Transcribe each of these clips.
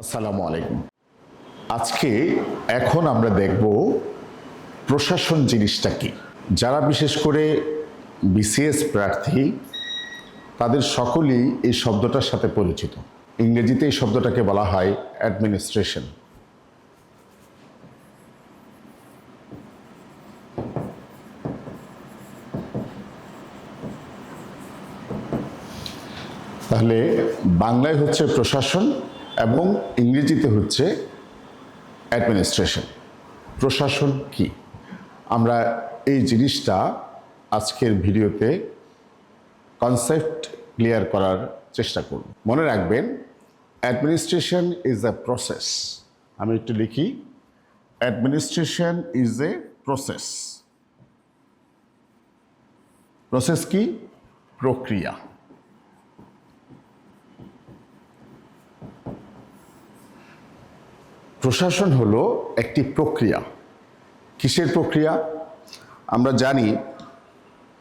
আসসালামু আলাইকুম। আজকে এখন আমরা দেখব প্রশাসন জিনিসটা কি। যারা বিশেষ করে বিসিএস প্রার্থী তাদের সকলেই এই শব্দটার সাথে পরিচিত। ইংরেজিতে এই শব্দটাকে বলা হয় অ্যাডমিনিস্ট্রেশন। তাহলে বাংলায় হচ্ছে প্রশাসন এবং ইংরেজিতে হচ্ছে অ্যাডমিনিস্ট্রেশন। প্রশাসন কি, আমরা এই জিনিসটা আজকের ভিডিওতে কনসেপ্ট ক্লিয়ার করার চেষ্টা করব। মনে রাখবেন, অ্যাডমিনিস্ট্রেশন ইজ এ প্রসেস। আমি একটু লিখি, administration is a process. Process কি? প্রক্রিয়া। প্রশাসন হলো একটি প্রক্রিয়া। কিসের প্রক্রিয়া? আমরা জানি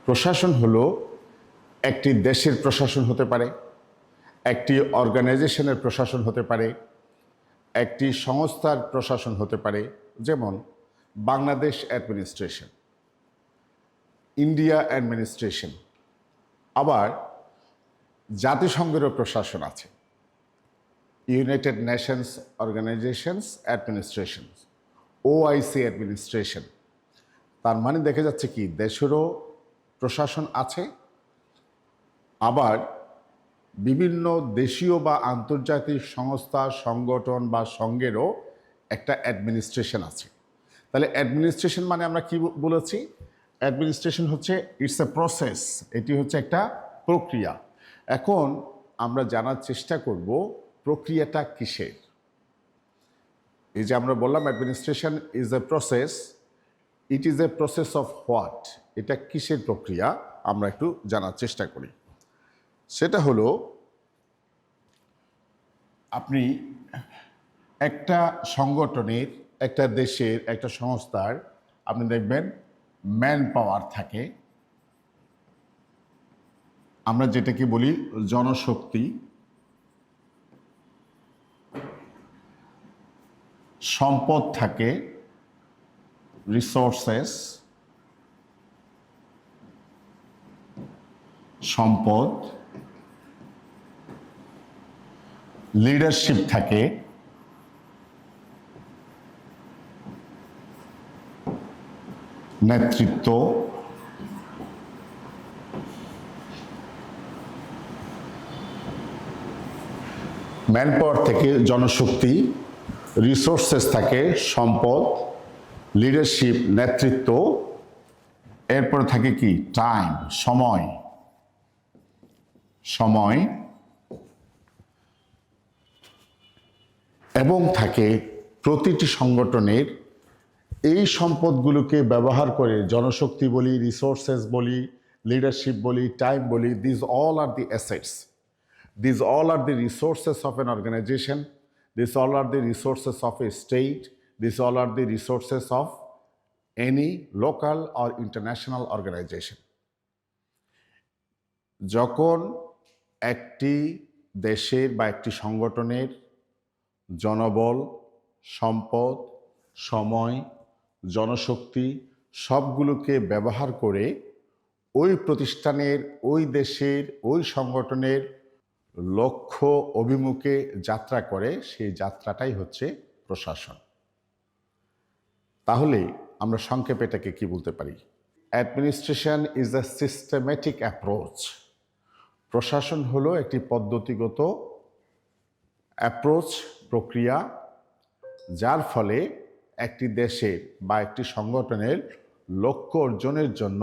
প্রশাসন হলো একটি দেশের প্রশাসন হতে পারে, একটি অর্গানাইজেশনের প্রশাসন হতে পারে, একটি সংস্থার প্রশাসন হতে পারে, যেমন বাংলাদেশ অ্যাডমিনিস্ট্রেশন, ইন্ডিয়া অ্যাডমিনিস্ট্রেশন। আবার জাতিসংঘেরও প্রশাসন আছে, United Nations organisations administration, OIC administration. তার মানে দেখা যাচ্ছে কি দেশেরও প্রশাসন আছে, আবার বিভিন্ন দেশীয় বা আন্তর্জাতিক সংস্থা, সংগঠন বা সংঘেরও একটা অ্যাডমিনিস্ট্রেশন আছে। তাহলে অ্যাডমিনিস্ট্রেশন মানে আমরা কি বলেছি? অ্যাডমিনিস্ট্রেশন হচ্ছে ইটস এ প্রসেস, এটি হচ্ছে একটা প্রক্রিয়া। এখন আমরা জানার চেষ্টা করব প্রক্রিয়াটা কিসের। এই যে আমরা বললাম administration is a process, it is a process of what, এটা কিসের প্রক্রিয়া আমরা একটু জানার চেষ্টা করি। সেটা হলো, আপনি একটা সংগঠনের, একটা দেশের, একটা সংস্থার আপনি দেখবেন ম্যান পাওয়ার থাকে, আমরা যেটাকে বলি জনশক্তি, সম্পদ থাকে, রিসোর্সেস, সম্পদ, লিডারশিপ থাকে, নেতৃত্ব, ম্যান পাওয়ার থেকে জনশক্তি, রিসোর্সেস থাকে সম্পদ, লিডারশিপ নেতৃত্ব, এরপরে থাকে কি টাইম, সময়, সময়, এবং থাকে প্রতিটি সংগঠনের এই সম্পদগুলোকে ব্যবহার করে, জনশক্তি বলি, রিসোর্সেস বলি, লিডারশিপ বলি, টাইম বলি, this all are the assets, these all are the resources of an organization, these all are the resources of a state, these all are the resources of any local or international organization. যখন একটি দেশের বা একটি সংগঠনের জনবল, সম্পদ, সময়, জনশক্তি সবগুলোকে ব্যবহার করে ওই প্রতিষ্ঠানের, ওই দেশের, ওই সংগঠনের লক্ষ্য অভিমুখে যাত্রা করে, সেই যাত্রাটাই হচ্ছে প্রশাসন। তাহলে আমরা সংক্ষেপে এটাকে কি বলতে পারি? Administration is a systematic approach. প্রশাসন হলো একটি পদ্ধতিগত অ্যাপ্রোচ, প্রক্রিয়া, যার ফলে একটি দেশের বা একটি সংগঠনের লক্ষ্য অর্জনের জন্য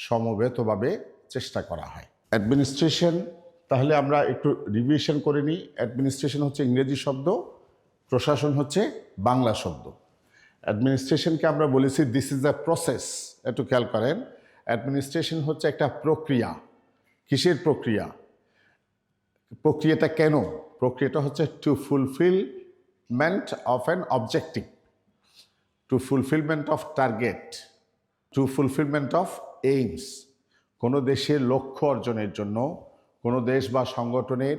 সমবেতভাবে চেষ্টা করা হয়। অ্যাডমিনিস্ট্রেশন, তাহলে আমরা একটু রিভিশন করে নিই। অ্যাডমিনিস্ট্রেশন হচ্ছে ইংরেজি শব্দ, প্রশাসন হচ্ছে বাংলা শব্দ। অ্যাডমিনিস্ট্রেশনকে আমরা বলেছি দিস ইজ আ প্রসেস। একটু খেয়াল করেন, অ্যাডমিনিস্ট্রেশন হচ্ছে একটা প্রক্রিয়া। কিসের প্রক্রিয়া? প্রক্রিয়াটা কেন? প্রক্রিয়াটা হচ্ছে to fulfilment of an objective, to fulfilment of target, to fulfilment of aims. কোনো দেশের লক্ষ্য অর্জনের জন্য, কোনো দেশ বা সংগঠনের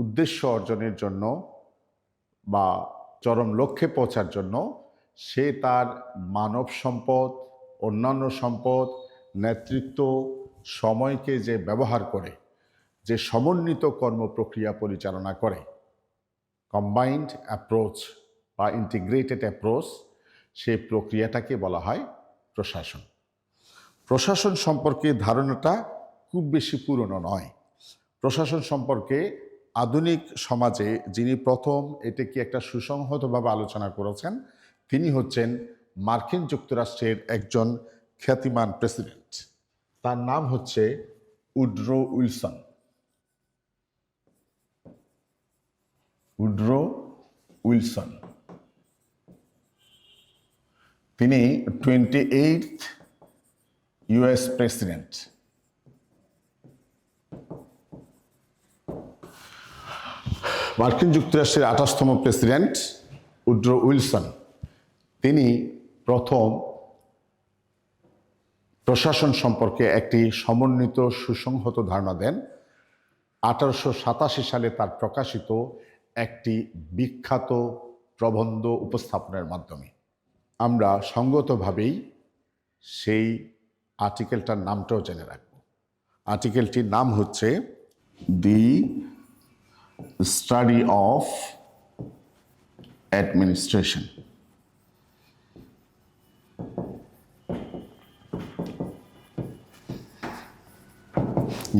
উদ্দেশ্য অর্জনের জন্য, বা চরম লক্ষ্যে পৌঁছার জন্য সে তার মানব সম্পদ, অন্যান্য সম্পদ, নেতৃত্ব, সময়কে যে ব্যবহার করে, যে সমন্বিত কর্মপ্রক্রিয়া পরিচালনা করে, কম্বাইন্ড অ্যাপ্রোচ বা ইন্টিগ্রেটেড অ্যাপ্রোচ, সেই প্রক্রিয়াটাকে বলা হয় প্রশাসন। প্রশাসন সম্পর্কে ধারণাটা খুব বেশি পুরনো নয়। প্রশাসন সম্পর্কে আধুনিক সমাজে যিনি প্রথম এটাকে একটা সুসংহতভাবে আলোচনা করেছেন তিনি হচ্ছেন মার্কিন যুক্তরাষ্ট্রের একজন খ্যাতিমান প্রেসিডেন্ট। তার নাম হচ্ছে উড্রো উইলসন। Woodrow Wilson. তিনি 28th US প্রেসিডেন্ট। মার্কিন যুক্তরাষ্ট্রের 28তম প্রেসিডেন্ট উড্রো উইলসন তিনি প্রথম প্রশাসন সম্পর্কে একটি সমন্বিত সুসংহত ধারণা দেন 1887 সালে তার প্রকাশিত একটি বিখ্যাত প্রবন্ধ উপস্থাপনের মাধ্যমে। আমরা সঙ্গতভাবেই সেই আর্টিকেলটার নামটাও জেনে রাখব। আর্টিকেলটির নাম হচ্ছে দি study of administration.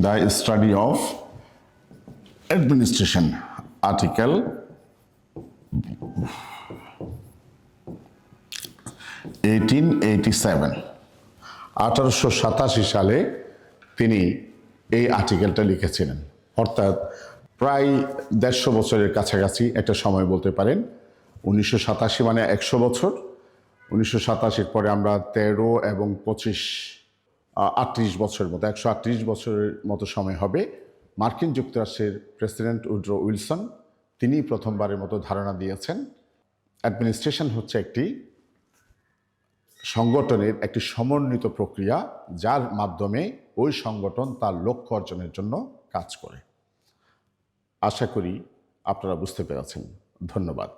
The study of administration, article 1887 সালে তিনি এই আর্টিকেলটা লিখেছিলেন। অর্থাৎ প্রায় 150 বছরের কাছাকাছি একটা সময় বলতে পারেন। 1987 মানে 100 বছর। 1987 পরে আমরা 13 এবং 25 38 বছরের মতো 138 বছরের মতো সময় হবে। মার্কিন যুক্তরাষ্ট্রের প্রেসিডেন্ট উড্রো উইলসন তিনি প্রথমবারের মতো ধারণা দিয়েছেন অ্যাডমিনিস্ট্রেশন হচ্ছে একটি সংগঠনের একটি সমন্বিত প্রক্রিয়া যার মাধ্যমে ওই সংগঠন তার লক্ষ্য অর্জনের জন্য কাজ করে। আশা করি আপনারা বুঝতে পেরেছেন। ধন্যবাদ।